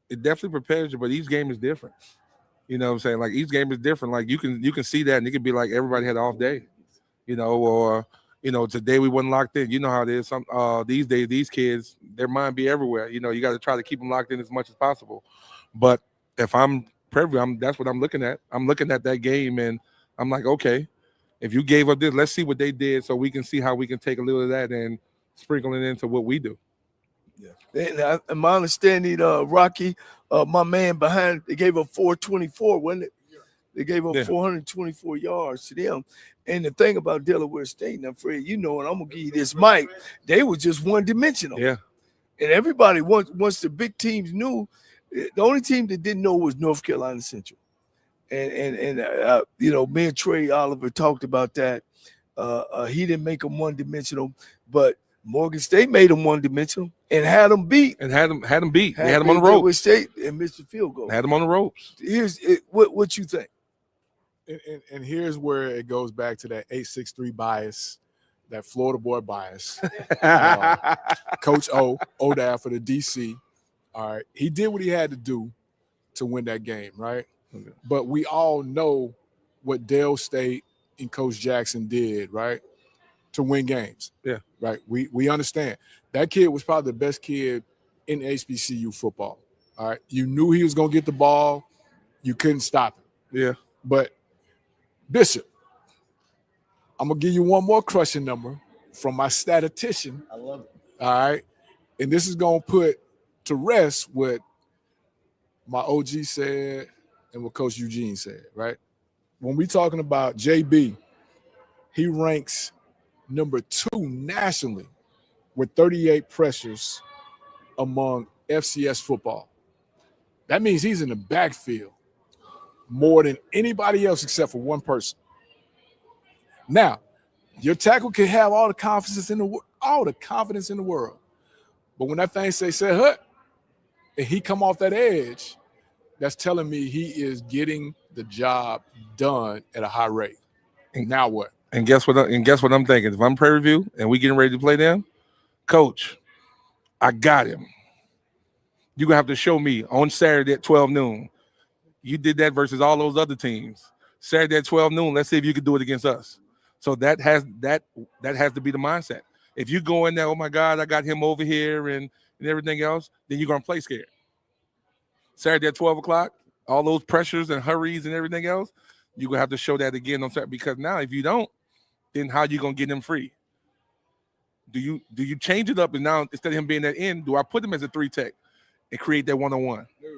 each game is different. You know what I'm saying? Like each game is different. Like you can see that, and it could be like everybody had an off day, or today we wasn't locked in. You know how it is. These days, these kids, their mind be everywhere. You got to try to keep them locked in as much as possible. But if I'm Prairie, that's what I'm looking at. I'm looking at that game, and I'm like, okay, if you gave up this, let's see what they did, so we can see how we can take a little of that and sprinkle it into what we do. Yeah, and my understanding, Rocky, my man behind, they gave up 424, wasn't it? They gave up 424 yards to them. And the thing about Delaware State, now, Fred, and I'm gonna give you this mic, they were just one-dimensional. Yeah. And everybody once the big teams knew The only team that didn't know was North Carolina Central. And me and Trey Oliver talked about that. He didn't make them one-dimensional, but Morgan State made them one-dimensional and had them beat. And had them beat. They had them on the ropes. With State and missed the field goal. Had them on the ropes. Here's what you think. And here's where it goes back to that 863 bias, that Florida boy bias. Coach O'Dowd for the DC. All right. He did what he had to do to win that game, right? Okay. But we all know what Dale State and Coach Jackson did, right? To win games. Yeah. Right. We understand. That kid was probably the best kid in HBCU football. All right. You knew he was going to get the ball. You couldn't stop him. Yeah. But Bishop, I'm going to give you one more crushing number from my statistician. I love it. All right. And this is going to put to rest what my OG said and what Coach Eugene said, right? When we talking about JB, he ranks number 2 nationally with 38 pressures among FCS football. That means he's in the backfield more than anybody else except for one person. Now, your tackle can have all the confidence in the world, but when that thing say hut, and he come off that edge, that's telling me he is getting the job done at a high rate. And now what? And guess what I'm thinking? If I'm Prairie View and we getting ready to play them, Coach, I got him. You're gonna have to show me on Saturday at 12 noon. You did that versus all those other teams. Saturday at 12 noon. Let's see if you can do it against us. So that has to be the mindset. If you go in there, oh my God, I got him over here and everything else, then you're gonna play scared. Saturday at 12 o'clock, all those pressures and hurries and everything else, you're gonna have to show that again on Saturday. Because now if you don't, then how you gonna get them free? Do you change it up, and now instead of him being that end, do I put him as a 3 tech and create that one-on-one? No.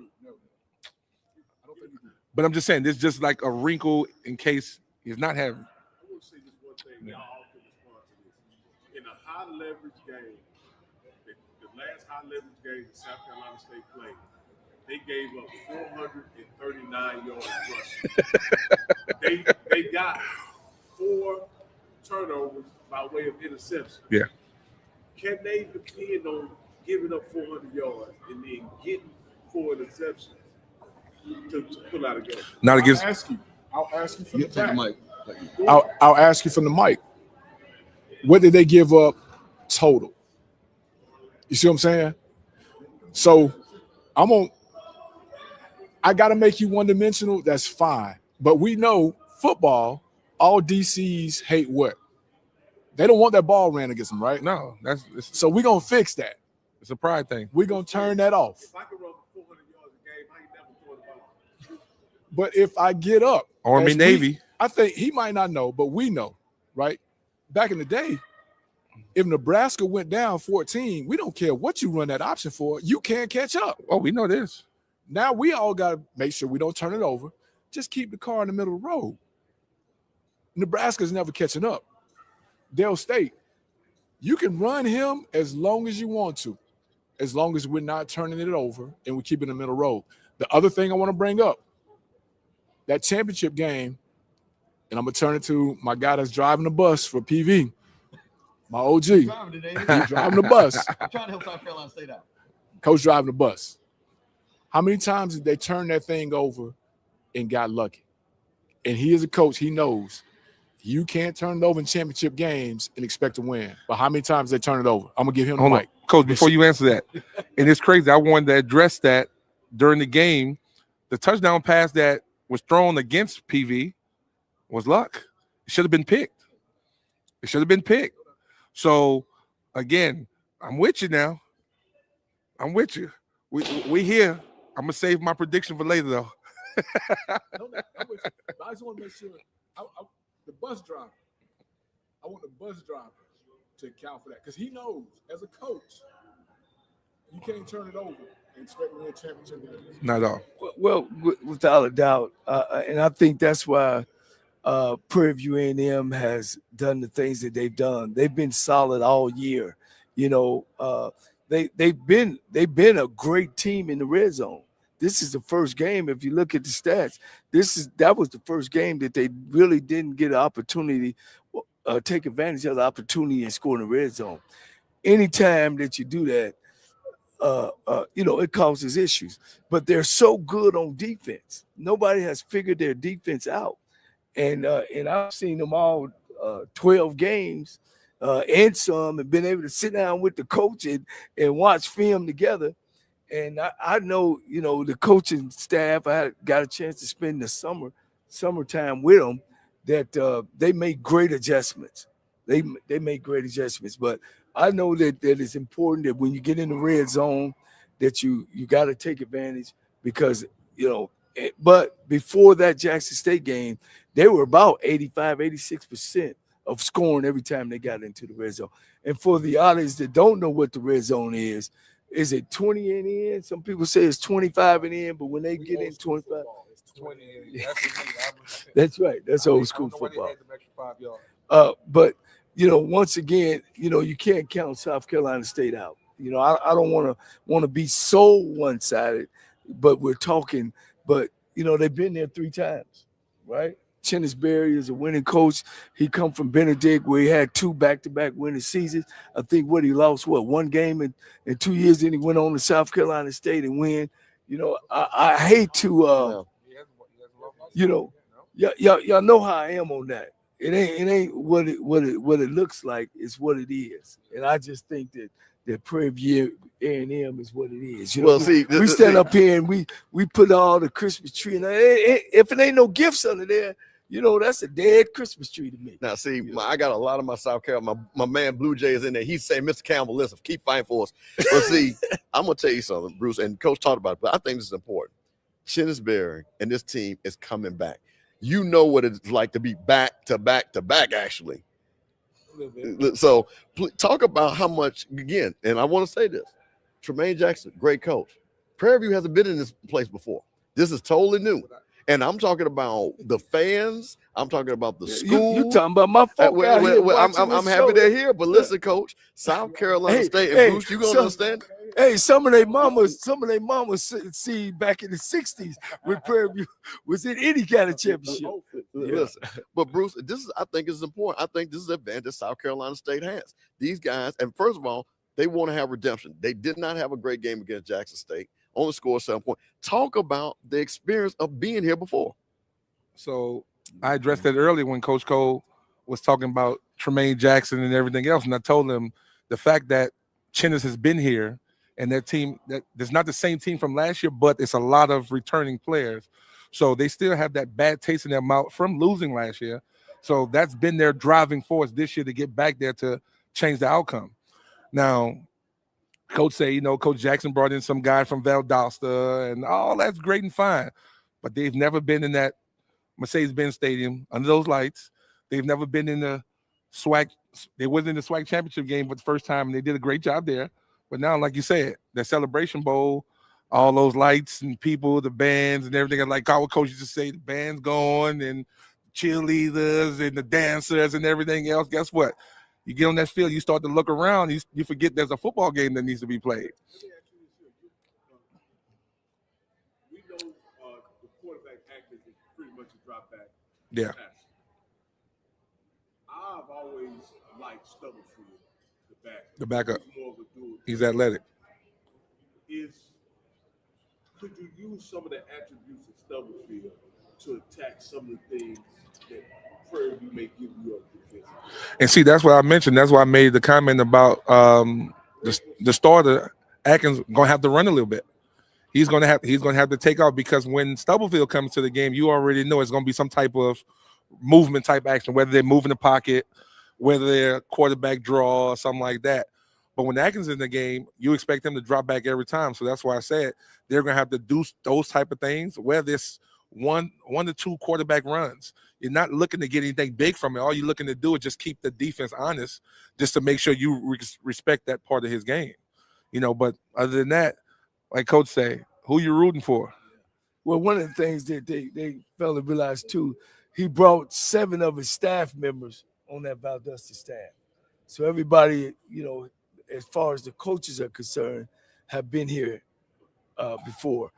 I don't think you do. But I'm just saying, this is just like a wrinkle in case he's not having. I will say this one thing, y'all all can respond to this. In a high leverage game, the last high leverage game that South Carolina State played, they gave up 439 yards rushing. they got 4 turnovers by way of interception. Yeah. Can they depend on giving up 400 yards and then getting 4 interceptions to pull out a game? Not against. I'll ask you from the Take the back. mic. I'll ask you from the mic. What did they give up total? You see what I'm saying? So I got to make you one-dimensional. That's fine. But we know football, all DCs hate what? They don't want that ball ran against them, right? No, so we're going to fix that. It's a pride thing. We're going to turn that off. If I can run 400 yards a game, I ain't never throw the ball. But if I get up, Army, Navy. I think he might not know, but we know, right? Back in the day, if Nebraska went down 14, we don't care what you run that option for. You can't catch up. Oh, we know this. Now we all got to make sure we don't turn it over. Just keep the car in the middle of the road. Nebraska's never catching up. Dale State, you can run him as long as you want to, as long as we're not turning it over and we keep it in the middle of the road. The other thing I want to bring up, that championship game, and I'm going to turn it to my guy that's driving the bus for PV, my OG. He's driving the bus. I'm trying to help South Carolina State out. Coach driving the bus. How many times did they turn that thing over and got lucky? And he is a coach. He knows you can't turn it over in championship games and expect to win. But how many times they turn it over? I'm going to give him the mic. Coach, before you answer that, and it's crazy. I wanted to address that during the game. The touchdown pass that was thrown against PV was luck. It should have been picked. So, again, I'm with you now. I'm with you. We here. I'm going to save my prediction for later, though. I just want to make sure. The bus driver. I want the bus driver to account for that because he knows, as a coach, you can't turn it over and expect to win a championship game. Not at all. Well, without a doubt, and I think that's why Prairie View A&M has done the things that they've done. They've been solid all year. You know, they've been a great team in the red zone. this is the first game. If you look at the stats, that was the first game that they really didn't get an opportunity, take advantage of the opportunity and score in the red zone. Anytime that you do that, it causes issues. But they're so good on defense. Nobody has figured their defense out. And I've seen them all 12 games and some, and been able to sit down with the coach and watch film together. And I know, the coaching staff, I got a chance to spend the summertime with them, that they make great adjustments. They make great adjustments. But I know that it's important that when you get in the red zone, that you got to take advantage, because, but before that Jackson State game, they were about 86% of scoring every time they got into the red zone. And for the audience that don't know what the red zone is it 20 and in? Some people say it's 25 and in, but when they get in 25, it's 20 and in. that's right. That's old school football. But once again, you can't count South Carolina State out. I don't want to be so one-sided, but we're talking. But they've been there 3 times, right? Chennisberry is a winning coach. He come from Benedict, where he had 2 back-to-back winning seasons. I think he lost 1 game in 2 years. Then he went on to South Carolina State and win. I hate to, y'all know how I am on that. It ain't what it looks like. It's what it is. And I just think that Prairie View A&M is what it is. We stand up here and we put all the Christmas tree, and if it ain't no gifts under there, that's a dead Christmas tree to me. Now, see, I got a lot of my South Carolina. My man Blue Jay is in there. He's saying, Mr. Campbell, listen, keep fighting for us. But see, I'm gonna tell you something, Bruce, and Coach talked about it, but I think this is important. Chennisberry and this team is coming back. You know what it's like to be back to back to back, actually. So talk about how much, again, and I want to say this. Tremaine Jackson, great coach. Prairie View hasn't been in this place before. This is totally new. And I'm talking about the fans. I'm talking about the school. You talking about my folk out here I'm happy they're here, but listen, Coach, South Carolina State, and Bruce, you gonna understand? Hey, some of their mamas see back in the 60s when Prairie View was in any kind of championship. Listen, but Bruce, I think is important. I think this is an advantage South Carolina State has. These guys, and first of all, they want to have redemption. They did not have a great game against Jackson State. Only scored 7 points. Talk about the experience of being here before. So I addressed that earlier when Coach Cole was talking about Tremaine Jackson and everything else, and I told him the fact that Chennis has been here and that team, that's not the same team from last year, but it's a lot of returning players. So they still have that bad taste in their mouth from losing last year. So that's been their driving force this year to get back there to change the outcome. Now, Coach say, Coach Jackson brought in some guy from Valdosta, and all that's great and fine, but they've never been in that Mercedes-Benz Stadium under those lights. They've never been in the SWAC. They wasn't in the SWAC championship game for the first time, and they did a great job there. But now, like you said, the Celebration Bowl, all those lights and people, the bands and everything, like our coach used to say, the band's going and cheerleaders and the dancers and everything else. Guess what? You get on that field, you start to look around, you forget there's a football game that needs to be played. We know the quarterback acting is pretty much a drop back. Yeah. I've always liked Stubblefield, the backup. He's more of a dual. He's athletic. Could you use some of the attributes of Stubblefield to attack some of the things that Prairie View may give you up defense? And see, that's what I mentioned. That's why I made the comment about the starter Atkins gonna have to run a little bit. He's gonna have to take off, because when Stubblefield comes to the game, you already know it's gonna be some type of movement type action, whether they're moving the pocket, whether they're quarterback draw or something like that. But when Atkins is in the game, you expect him to drop back every time. So that's why I said they're gonna have to do those type of things, whether it's one to two quarterback runs. You're not looking to get anything big from it. All you're looking to do is just keep the defense honest, just to make sure you respect that part of his game. But other than that, like Coach say, who you rooting for? Well, one of the things that they failed to realize too, he brought 7 of his staff members on that Valdosta staff. So everybody, as far as the coaches are concerned, have been here before.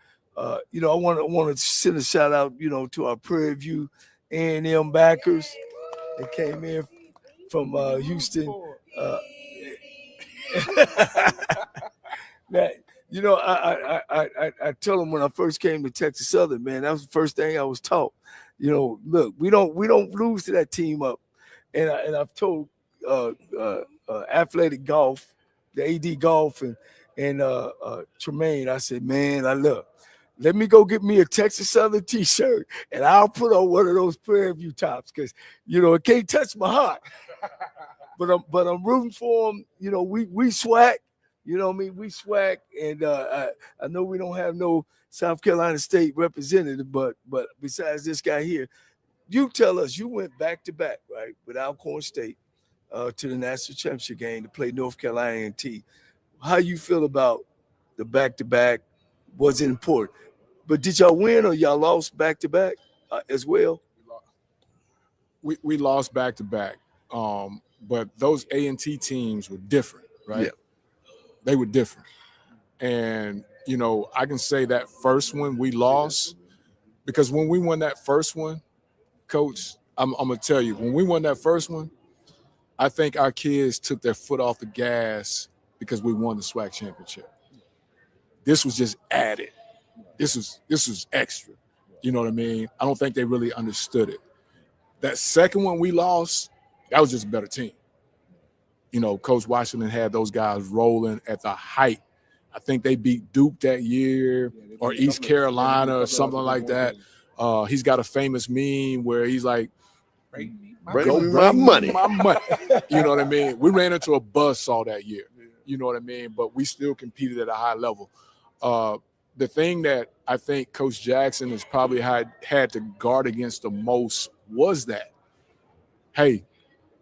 You know, I want to send a shout out, you know, to our Prairie View A&M backers that came in from Houston. That, you know, I tell them when I first came to Texas Southern, man, that was the first thing I was taught. You know, look, we don't lose to that team up, and I've told Athletic Golf, the AD Golf, and Tremaine, I said, man, let me go get me a Texas Southern T-shirt, and I'll put on one of those Prairie View tops, because you know it can't touch my heart. But I'm rooting for them. You know, we swag. You know what I mean? We swag, and I know we don't have no South Carolina State representative, but besides this guy here, you tell us, you went back-to-back, right, with Alcorn State to the national championship game to play North Carolina A&T. How you feel about the back-to-back? Was it important? But did y'all win or y'all lost back-to-back as well? We lost back-to-back, but those A&T teams were different, right? Yeah. They were different. And, you know, I can say that first one we lost because when we won that first one, Coach, I'm going to tell you, when we won that first one, I think our kids took their foot off the gas because we won the SWAC championship. This was just added. This was extra. You know what I mean? I don't think they really understood it. That second one we lost, that was just a better team. You know, Coach Washington had those guys rolling at the height. I think they beat Duke that year or East Carolina or something like that. He's got a famous meme where he's like, bring my money. You know what I mean? We ran into a buzzsaw that year. You know what I mean? But we still competed at a high level. The thing that I think Coach Jackson has probably had to guard against the most was that, hey,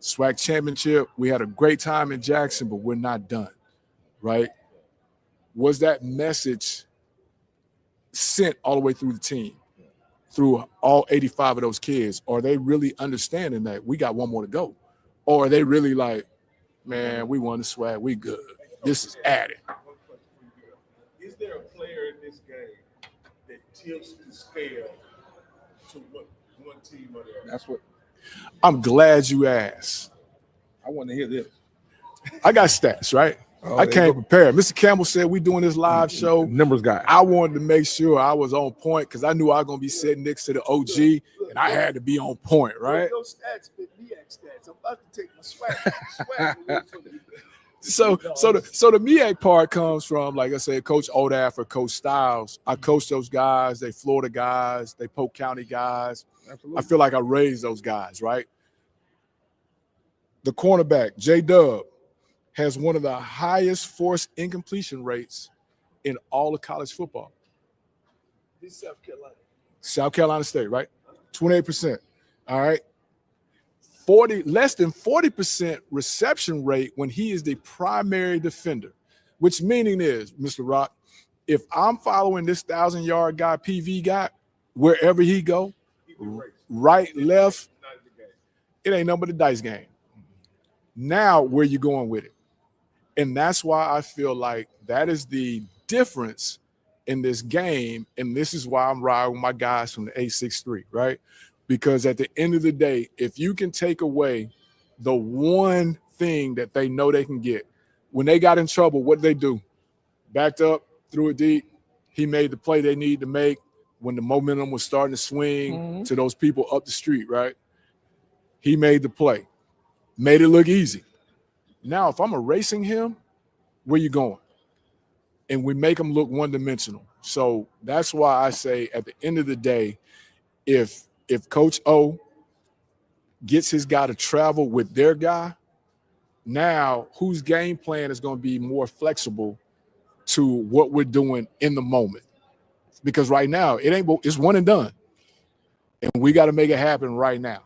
SWAC championship, we had a great time in Jackson, but we're not done, right? Was that message sent all the way through the team, through all 85 of those kids? Are they really understanding that we got one more to go? Or are they really like, man, we won the SWAC, we good. This is added. Is there a player in this game that tilts the scale to what one team or the other? That's what I'm glad you asked. I want to hear. This. I got stats, right? I came prepared. Mr. Campbell said we doing this live show. Numbers guy. I wanted to make sure I was on point because I knew I was going to be sitting next to the OG, and I had to be on point, right? No stats, but MEAC stats. I'm about to take my swag away from you. So the MEAC part comes from, like I said, Coach Odaf or Coach Styles. I coach those guys. They Florida guys. They Polk County guys. Absolutely. I feel like I raised those guys, right? The cornerback, J-Dub, has one of the highest forced incompletion rates in all of college football. This is South Carolina. South Carolina State, right? 28%. All right. Less than 40% reception rate when he is the primary defender, which meaning is, Mr. Rock, if I'm following this 1,000-yard guy, PV guy, wherever he go, right, left, it ain't nothing but a dice game. Now, where you going with it? And that's why I feel like that is the difference in this game, and this is why I'm riding with my guys from the 863, right? Because at the end of the day, if you can take away the one thing that they know they can get, when they got in trouble, what did they do? Backed up, threw it deep. He made the play they needed to make when the momentum was starting to swing to those people up the street, right? He made the play, made it look easy. Now, if I'm erasing him, where you going? And we make him look one-dimensional. So that's why I say at the end of the day, if Coach O gets his guy to travel with their guy, now whose game plan is going to be more flexible to what we're doing in the moment? Because right now it's one and done, and we got to make it happen right now.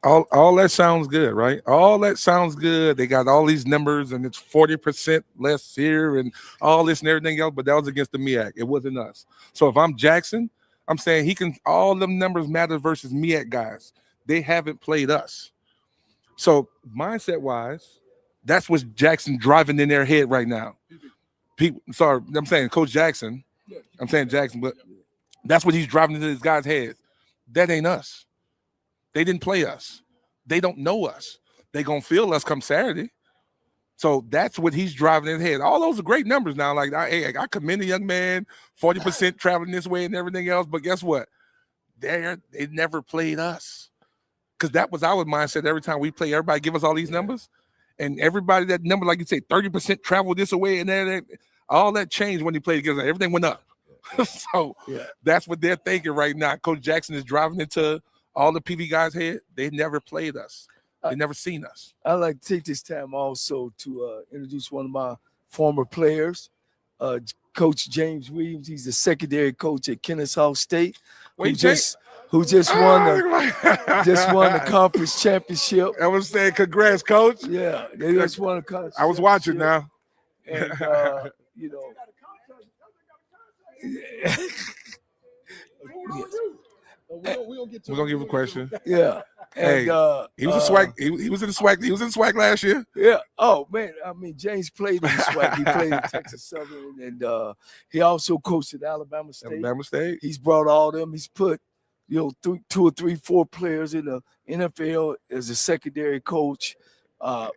All that sounds good, right? All that sounds good. They got all these numbers, and it's 40% less here, and all this and everything else. But that was against the MEAC. It wasn't us. So if I'm Jackson, I'm saying he can. All them numbers matter versus MEAC guys. They haven't played us. So mindset wise, that's what's Jackson driving in their head right now. People, sorry, I'm saying Coach Jackson. I'm saying Jackson, but That's what he's driving into his guys' heads. That ain't us. They didn't play us. They don't know us. They gonna feel us come Saturday. So that's what he's driving in his head. All those are great numbers now. Like I commend the young man, 40% traveling this way and everything else. But guess what? They never played us. Because that was our mindset every time we play. Everybody give us all these numbers. And everybody, that number, like you say, 30% travel this away and that, all that changed when he played against us. Everything went up. So that's what they're thinking right now. Coach Jackson is driving into all the PV guys' head. They never played us. They never seen us. I'd like to take this time also to introduce one of my former players, Coach James Williams. He's the secondary coach at Kennesaw State, who just won the conference championship. I was saying, congrats, Coach. Yeah, they just won a conference. I was watching now. And you know. We're gonna give him a question. Yeah. And, he was a swag. He was in the swag. He was in the swag last year. Yeah. Oh man. I mean, James played in the swag. He played in Texas Southern, and he also coached at Alabama State. Alabama State. He's brought all them. He's put 2 or 3, 4 players in the NFL as a secondary coach.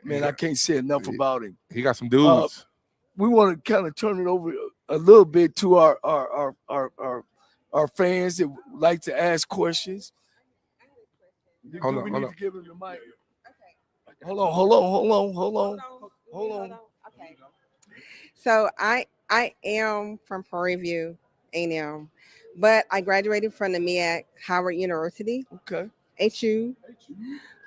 Man, I can't say enough about him. He got some dudes. We want to kind of turn it over a little bit to our fans that like to ask questions. Hold on. To give him the mic. Okay. Hold on. Okay. So I am from Prairie View, A&M, but I graduated from the MEAC Howard University. Okay. HU.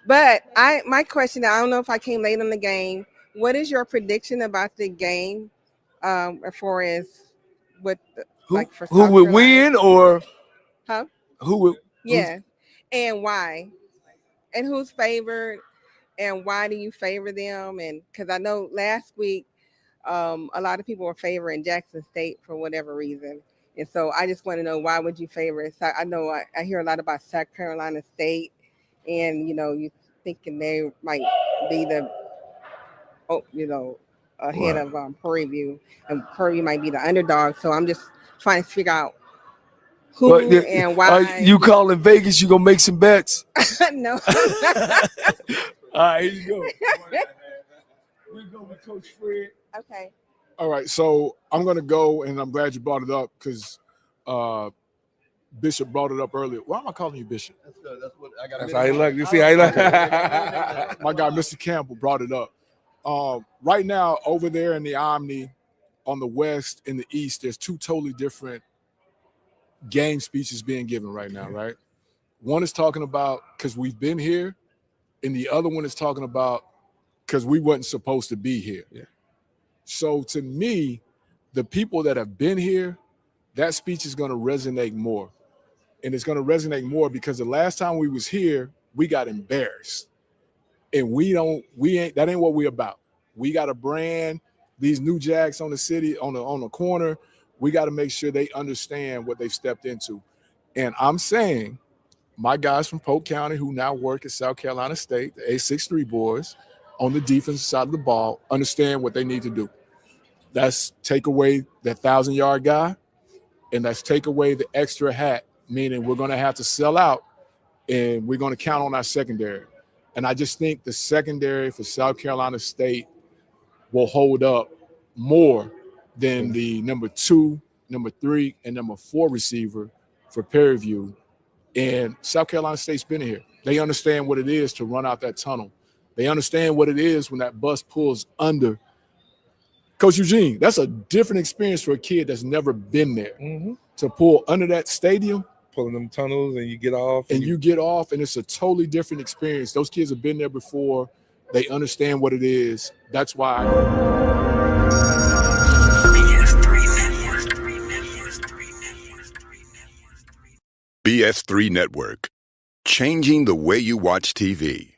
But my question, I don't know if I came late in the game. What is your prediction about the game, as far as what who would win or who would? Yeah, and why? And who's favored, and why do you favor them? And because I know last week, a lot of people were favoring Jackson State for whatever reason. And so I just want to know, why would you favor it? So I know I hear a lot about South Carolina State, and, you thinking they might be ahead of Prairie View, and Prairie View might be the underdog. So I'm just trying to figure out who and why. You calling Vegas? You gonna make some bets? No. All right, here you go. We'll go with Coach Fred. Okay. All right, so I'm going to go, and I'm glad you brought it up because Bishop brought it up earlier. Why am I calling you Bishop? That's good. That's what I got. That's how he look. You see how he look? My guy, Mr. Campbell, brought it up. Right now, over there in the Omni, on the west and the east, there's 2 totally different game speeches being given right now, right? One is talking about because we've been here, and the other one is talking about because we wasn't supposed to be here. Yeah. So to me, the people that have been here, that speech is going to resonate more. And it's going to resonate more because the last time we was here, we got embarrassed. And that ain't what we about. We got a brand, these new Jacks on the city, on the corner. We got to make sure they understand what they've stepped into. And I'm saying my guys from Polk County who now work at South Carolina State, the A63 boys, on the defensive side of the ball, understand what they need to do. That's take away that 1,000-yard guy, and that's take away the extra hat, meaning we're going to have to sell out, and we're going to count on our secondary. And I just think the secondary for South Carolina State will hold up more than the number 2, number 3, and number 4 receiver for Prairie View. And South Carolina State's been here. They understand what it is to run out that tunnel. They understand what it is when that bus pulls under. Coach Eugene, that's a different experience for a kid that's never been there. Mm-hmm. To pull under that stadium. Pulling them tunnels and you get off. And you get off, and it's a totally different experience. Those kids have been there before. They understand what it is. That's why. BS3 Network. Changing the way you watch TV.